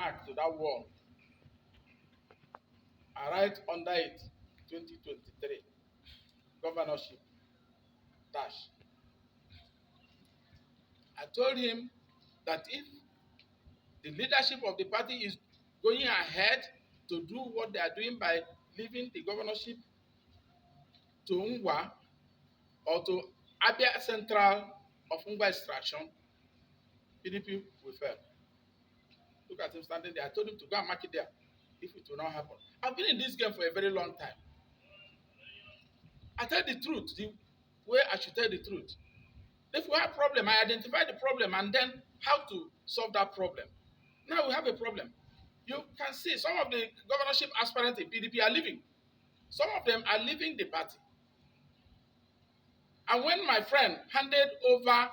mark to that wall. I write under it 2023 governorship dash. I told him that if the leadership of the party is going ahead to do what they are doing by leaving the governorship to Ngwa or to Abia Central of Ngwa extraction, PDP will fail. Look at him standing there. I told him to go and mark it there if it will not happen. I've been in this game for a very long time. I tell the truth, the way I should tell the truth. If we have a problem, I identify the problem and then how to solve that problem. Now we have a problem. You can see some of the governorship aspirants in PDP are leaving. Some of them are leaving the party. And when my friend handed over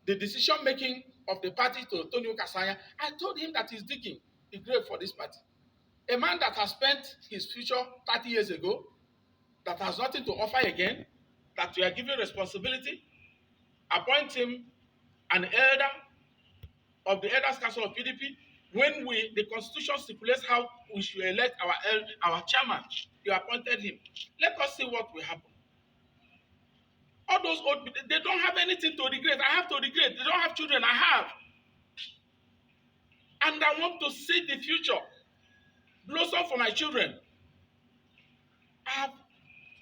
the decision-making of the party to Tonio Kasanya, I told him that he's digging a grave for this party. A man that has spent his future 30 years ago, that has nothing to offer again, that we are giving responsibility, appoint him an elder of the Elders Council of PDP, when the Constitution stipulates how we should elect our chairman. You appointed him. Let us see what will happen. All those old people, they don't have anything to regret. I have to regret. They don't have children. I have. And I want to see the future blossom for my children. I have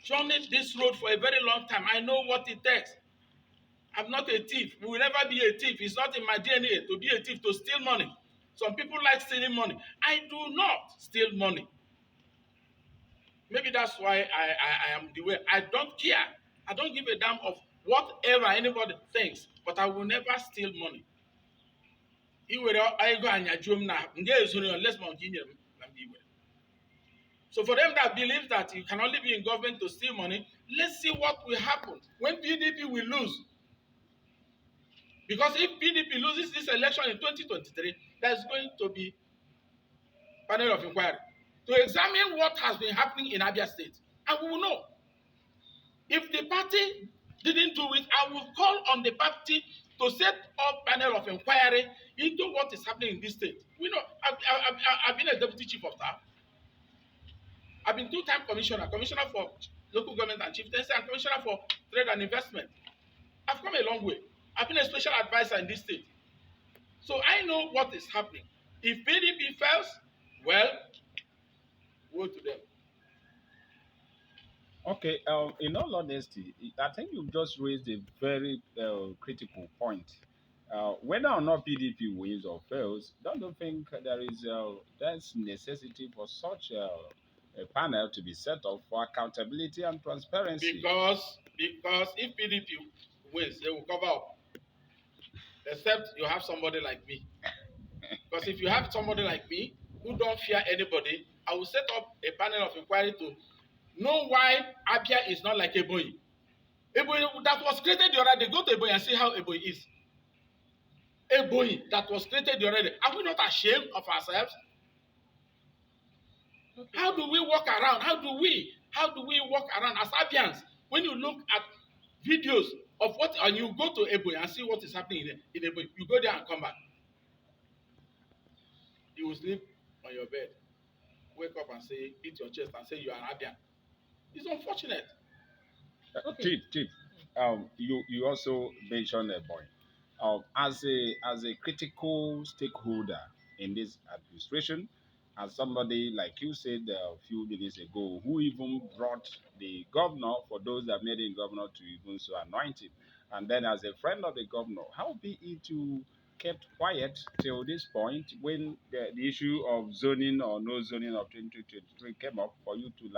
journeyed this road for a very long time. I know what it takes. I'm not a thief. We will never be a thief. It's not in my DNA to be a thief, to steal money. Some people like stealing money. I do not steal money. Maybe that's why I am the way. I don't care. I don't give a damn of whatever anybody thinks, but I will never steal money. So for them that believe that you can only be in government to steal money, let's see what will happen when PDP will lose. Because if PDP loses this election in 2023, there's going to be panel of inquiry to examine what has been happening in Abia State. And we will know. If the party didn't do it, I will call on the party to set up panel of inquiry into what is happening in this state. We know, I've been a deputy chief of staff. I've been two-time commissioner for local government and chieftaincy, and commissioner for trade and investment. I've come a long way. I've been a special advisor in this state. So I know what is happening. If PDP fails, well, woe to them. Okay, in all honesty, I think you've just raised a very critical point. Whether or not PDP wins or fails, don't you think there's necessity for such a panel to be set up for accountability and transparency? Because if PDP wins, they will cover up. Except you have somebody like me. Because if you have somebody like me who don't fear anybody, I will set up a panel of inquiry to know why Abia is not like Ebonyi. Ebonyi that was created the other day. Go to Ebonyi and see how Ebonyi is. Ebonyi that was created the other day. Are we not ashamed of ourselves? Okay. How do we walk around? How do we walk around as Abians when you look at videos of what, and you go to Ebonyi and see what is happening in Ebonyi? You go there and come back. You will sleep on your bed, wake up and say, hit your chest and say you are Abian. It's unfortunate. Okay. Chief, you also mentioned a point. As a critical stakeholder in this administration, as somebody like you said a few minutes ago, who even brought the governor, for those that made him governor, to even so anoint him, and then as a friend of the governor, how be it to kept quiet till this point when the issue of zoning or no zoning of 2023 came up, for you to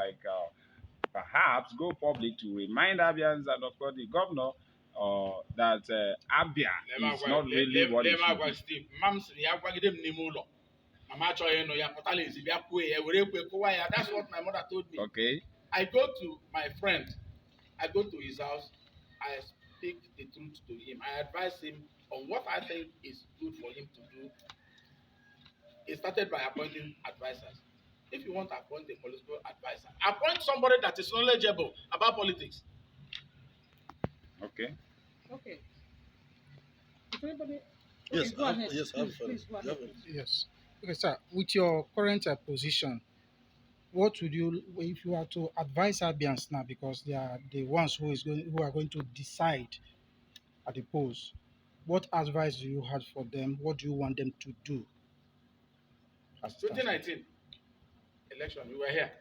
perhaps go public to remind Abians and of course the governor that Abia is not really what it should be. That's what my mother told me. Okay. I go to my friend, I go to his house, I speak the truth to him. I advise him on what I think is good for him to do. It started by appointing advisors. If you want to appoint a political advisor, appoint somebody that is knowledgeable about politics. Okay. Okay. If anybody Yes, Go ahead. yes, I have a Please go ahead. Yes. Okay, sir. With your current position, what would you, if you are to advise Abians now, because they are the ones who are going to decide at the polls? What advice do you have for them? What do you want them to do? As it stands now? 2019 election, we were here.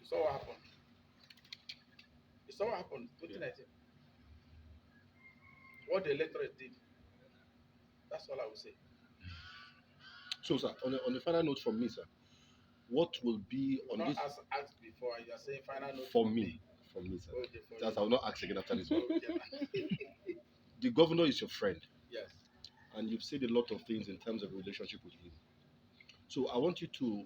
You saw what happened. You saw what happened 2019. What the electorate did. That's all I will say. So, sir, on a final note from me, sir, what will be You on will this not ask before. You are saying final note for me? For me, sir. Okay, for That you. I will not ask again after this one. Okay. The governor is your friend, Yes. and you've said a lot of things in terms of your relationship with him. So, I want you to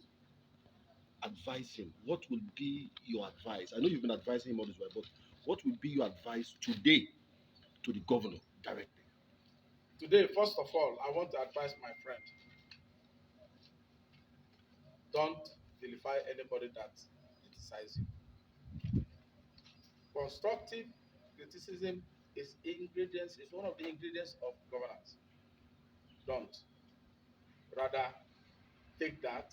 advise him. What would be your advice? I know you've been advising him all this while, but what would be your advice today to the governor directly? Today, first of all, I want to advise my friend. Don't vilify anybody that criticizes you. Constructive criticism is one of the ingredients of governance. Don't. Rather, take that,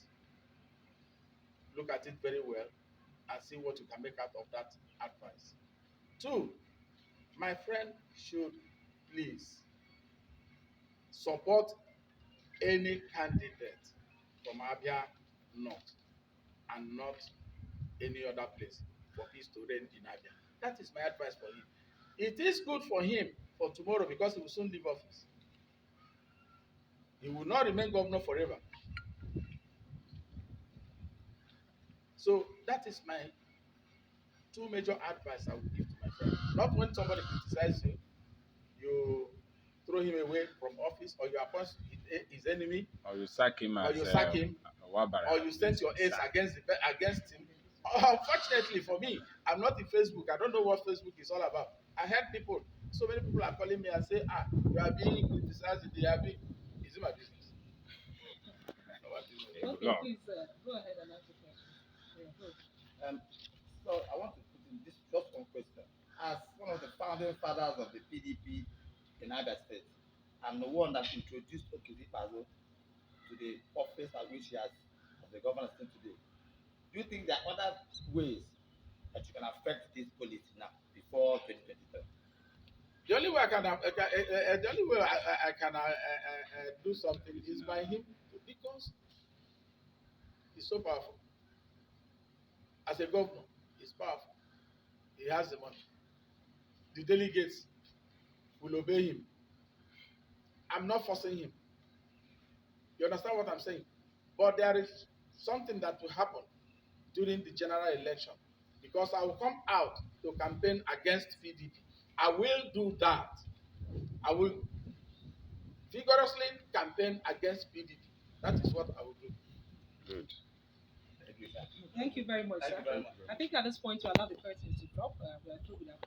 look at it very well, and see what you can make out of that advice. Two, my friend should please support any candidate from Abia North and not any other place for peace to reign in Abia. That is my advice for him. It is good for him for tomorrow because he will soon leave office. He will not remain governor forever. So that is my two major advice I would give to my friend. Not when somebody criticizes you, you throw him away from office or you appoint his enemy Or you sack him or as you sack him Wabara. or you send your ace against him. Unfortunately for me, I'm not in Facebook. I don't know what Facebook is all about. I heard people, so many people are calling me and say, you are being criticized. They are being. Is it my business? No, my business. Okay, No. please go ahead and ask the question. Yeah, go. So I want to put in this just one question. As one of the founding fathers of the PDP in Abia State, I'm the one that introduced Ikpeazu to the office at which he has as the governor still today. Do you think there are other ways that you can affect this policy now before 2023? The only way the only way I can do something is by him because he's so powerful. As a governor, he's powerful. He has the money. The delegates will obey him. I'm not forcing him. You understand what I'm saying? But there is something that will happen during the general election because I will come out to campaign against PDP. I will do that. I will vigorously campaign against PDP. That is what I will do. Good. Thank you very much, Thank sir. you very much. I think at this point to allow the persons to drop. We are through with our